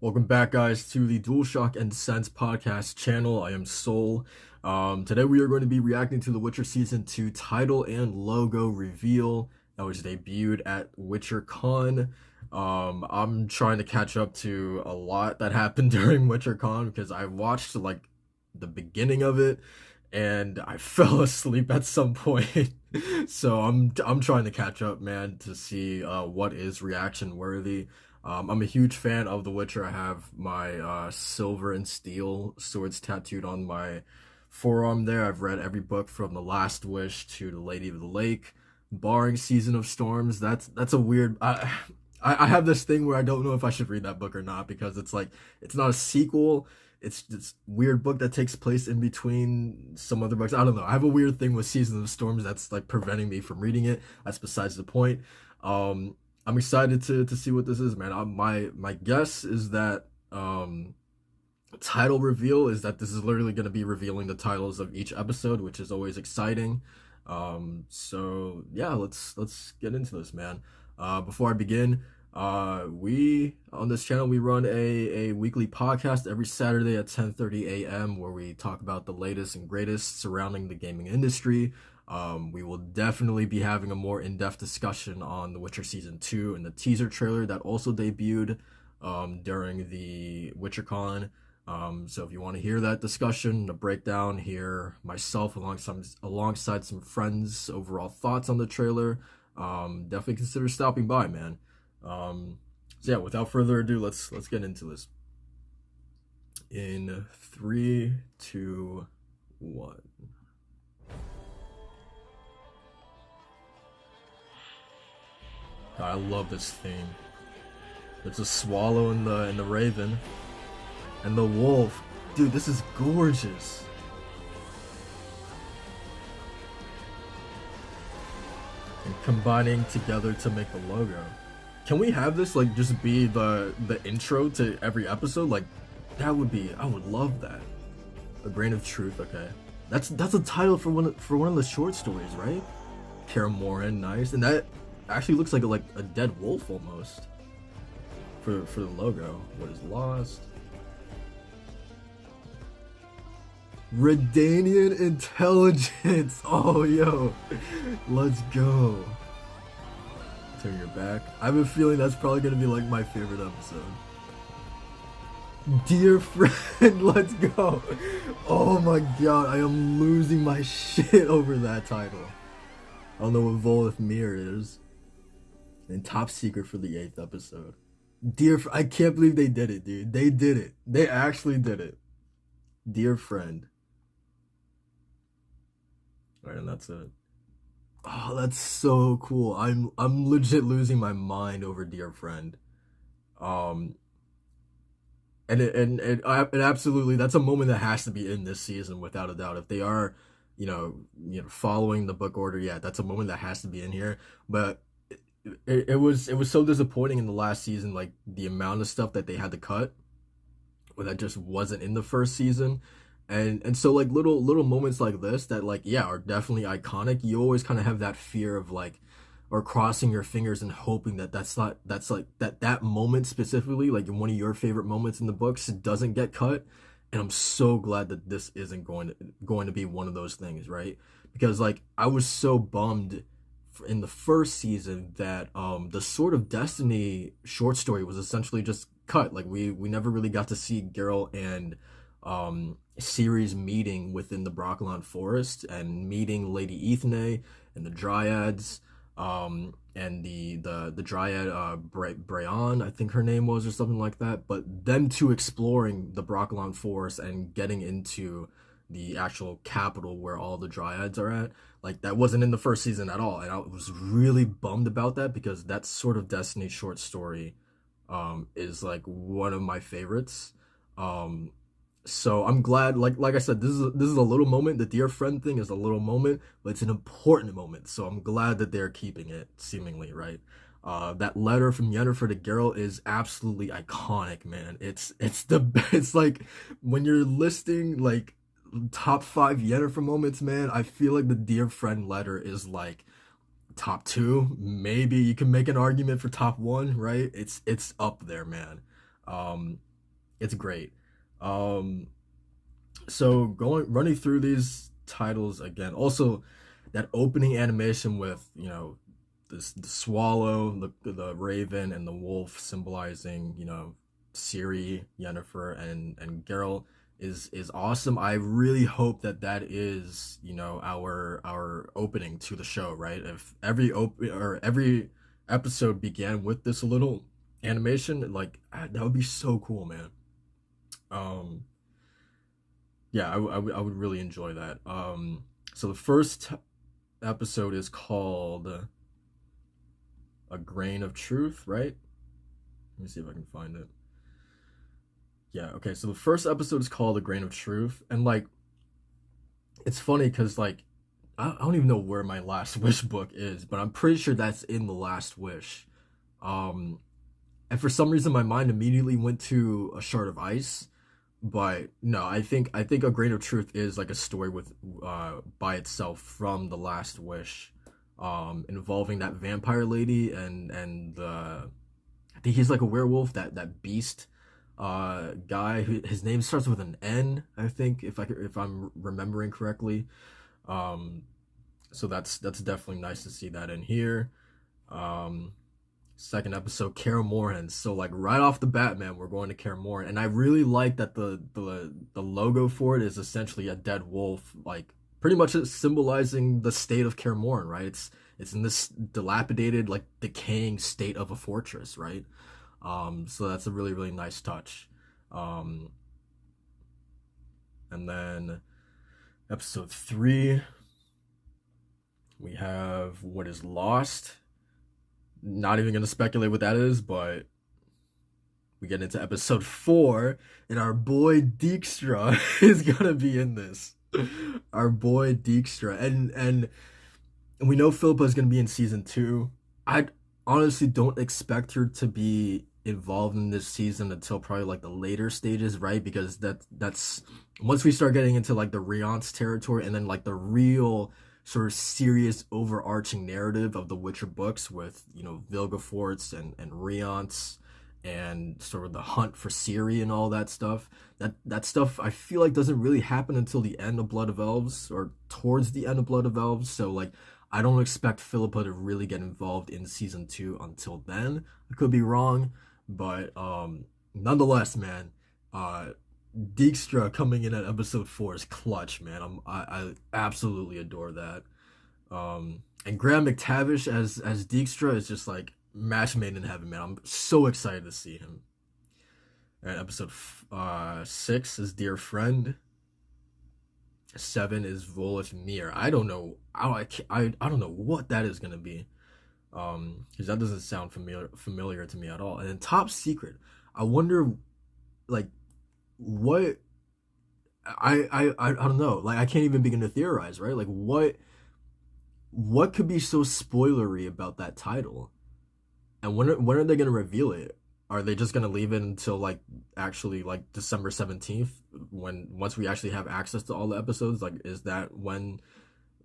Welcome back, guys, to the DualShock and Sense Podcast channel. I am Soul. Today we are going to be reacting to The Witcher Season 2 title and logo reveal that was debuted at WitcherCon. I'm trying to catch up to a lot that happened during WitcherCon because I watched like the beginning of it and I fell asleep at some point. So I'm trying to catch up, man, to see what is reaction worthy. I'm a huge fan of The Witcher. I have my silver and steel swords tattooed on my forearm there. I've read every book from The Last Wish to The Lady of the Lake, barring Season of Storms. That's a weird. I have this thing where I don't know if I should read that book or not because it's like it's not a sequel. It's this weird book that takes place in between some other books. I don't know. I have a weird thing with Season of Storms that's like preventing me from reading it. That's besides the point. Um, I'm excited to see what this is, man. My guess is that title reveal is that this is literally going to be revealing the titles of each episode, which is always exciting. So yeah, let's get into this, man. Before I begin, we on this channel we run a weekly podcast every Saturday at 10:30 a.m. where we talk about the latest and greatest surrounding the gaming industry. We will definitely be having a more in-depth discussion on The Witcher Season 2 and the teaser trailer that also debuted during the WitcherCon. So if you want to hear that discussion, the breakdown, hear myself alongside some friends' overall thoughts on the trailer, definitely consider stopping by, man. So yeah, without further ado, let's get into this. In three, two, one. I love this theme. It's a swallow and the raven and the wolf. Dude, this is gorgeous. And combining together to make the logo. Can we have this like just be the intro to every episode? Like that would be I would love that. A grain of truth, okay. That's a title for one of the short stories, right? Karamoran, nice. And that actually looks like a dead wolf almost. For the logo. What is lost? Redanian intelligence. Oh yo. Let's go. Turn your back. I have a feeling that's probably gonna be like my favorite episode. Dear friend, let's go. Oh my god, I am losing my shit over that title. I don't know what Volith Mir is. And top secret for the 8th episode. I can't believe they did it, dude. They did it. They actually did it. Dear friend. Alright, and that's it. Oh, that's so cool. I'm legit losing my mind over Dear Friend. Um, and it absolutely that's a moment that has to be in this season without a doubt. If they are, following the book order, yeah, that's a moment that has to be in here. But it was so disappointing in the last season, like the amount of stuff that they had to cut, or that just wasn't in the first season. And so like little moments like this that like yeah are definitely iconic. You always kind of have that fear of like or crossing your fingers and hoping that that's like that moment specifically like in one of your favorite moments in the books doesn't get cut. And I'm so glad that this isn't going to be one of those things, right? Because like I was so bummed in the first season that the Sword of Destiny short story was essentially just cut. Like we never really got to see Geralt and Ciri's meeting within the Brokilon Forest and meeting Lady Ethne and the Dryads, and the Dryad Breon, I think her name was, or something like that. But them two exploring the Brokilon Forest and getting into the actual capital where all the Dryads are at, like that wasn't in the first season at all, and I was really bummed about that because that Sort of Destiny short story is like one of my favorites. So I'm glad, like I said, this is a little moment. The dear friend thing is a little moment, but it's an important moment. So I'm glad that they're keeping it, seemingly, right? That letter from Yennefer to Geralt is absolutely iconic, man. It's like when you're listing like top 5 Yennefer moments, man. I feel like the dear friend letter is like top 2. Maybe you can make an argument for top 1, right? It's up there, man. It's great. Um, so going running through these titles again. Also, that opening animation with this the swallow, the raven, and the wolf symbolizing Ciri, Yennefer, and Geralt is awesome. I really hope that that is our opening to the show, right? If every episode began with this little animation, like that would be so cool, man. Um, yeah, I would really enjoy that. So the first episode is called A Grain of Truth, right? Let me see if I can find it. Yeah, okay. So the first episode is called A Grain of Truth, and like it's funny because like I don't even know where my Last Wish book is, but I'm pretty sure that's in the Last Wish. Um, and for some reason, my mind immediately went to A Shard of Ice, but no, I think A Grain of Truth is like a story with by itself from the Last Wish, involving that vampire lady and I think he's like a werewolf, that beast guy who his name starts with an N, I think, if I'm remembering correctly. Um, so that's definitely nice to see that in here. Um, Second episode, Kaer Morhen. So like right off the bat, man, we're going to Kaer Morhen, and I really like that the logo for it is essentially a dead wolf, like pretty much it's symbolizing the state of Kaer Morhen, right? It's in this dilapidated, like decaying state of a fortress, right? So that's a really really nice touch. Um, and then episode three, we have What Is Lost. Not even gonna speculate what that is, but we get into episode four, and our boy Dijkstra is gonna be in this. Our boy Dijkstra, and we know Philippa is gonna be in season two. I honestly don't expect her to be involved in this season until probably like the later stages, right? Because that's once we start getting into like the Riance territory, and then like the real sort of serious overarching narrative of the Witcher books with Vilgefortz and Riance and sort of the hunt for Ciri and all that stuff. That stuff I feel like doesn't really happen until the end of Blood of Elves, or towards the end of Blood of Elves. So like I don't expect Philippa to really get involved in season two until then. I could be wrong, but nonetheless, man, uh Dijkstra coming in at episode four is clutch, man. I absolutely adore that. And Graham McTavish as Dijkstra is just like match made in heaven, man. I'm so excited to see him. And episode six is Dear Friend. Seven is Volith Mir. I don't know. I don't know what that is gonna be. Because that doesn't sound familiar to me at all. And then Top Secret. I wonder, like, what I don't know. Like I can't even begin to theorize, right? Like what could be so spoilery about that title? And when are they gonna reveal it? Are they just gonna leave it until like actually like December 17th, when once we actually have access to all the episodes? Like is that when,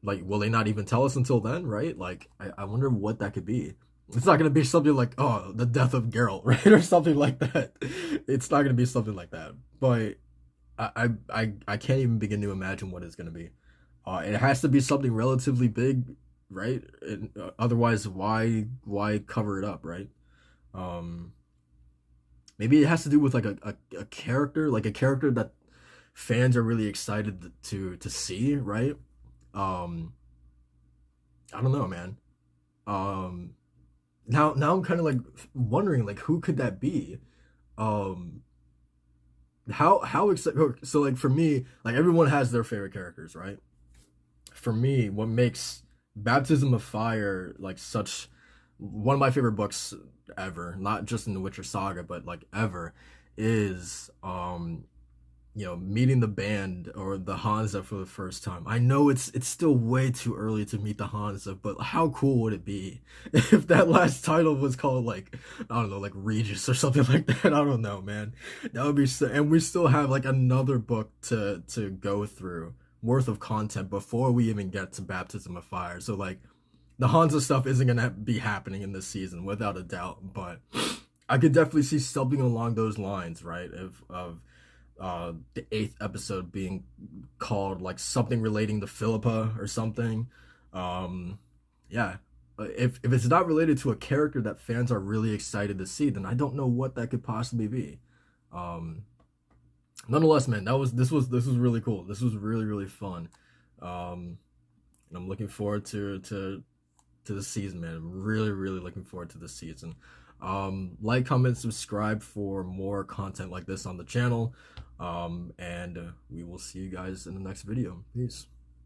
like, will they not even tell us until then, right? Like I wonder what that could be. It's not gonna be something like, oh, the death of Geralt, right? Or something like that. It's not gonna be something like that. But I can't even begin to imagine what it's gonna be. It has to be something relatively big, right? Otherwise, why cover it up, right? Um, Maybe it has to do with like a character, like a character that fans are really excited to see, right? Um, I don't know, man. Um, now I'm kind of like wondering, like, who could that be? Um, how excited? So like for me, like everyone has their favorite characters, right? For me, what makes Baptism of Fire like such one of my favorite books ever, not just in the Witcher saga, but like ever, is meeting the band or the Hansa for the first time. I know it's still way too early to meet the Hansa, but how cool would it be if that last title was called, like, I don't know, like Regis or something like that. I don't know, man. That would be so, and we still have like another book to go through worth of content before we even get to Baptism of Fire. So like the Hansa stuff isn't gonna be happening in this season without a doubt, but I could definitely see something along those lines, right? Of the eighth episode being called like something relating to Philippa or something. Um, yeah, if it's not related to a character that fans are really excited to see, then I don't know what that could possibly be. Um, Nonetheless, man, this was really cool. This was really fun. Um, and I'm looking forward to the season, man. I'm really looking forward to the season. Like, comment, subscribe for more content like this on the channel. And we will see you guys in the next video. Peace.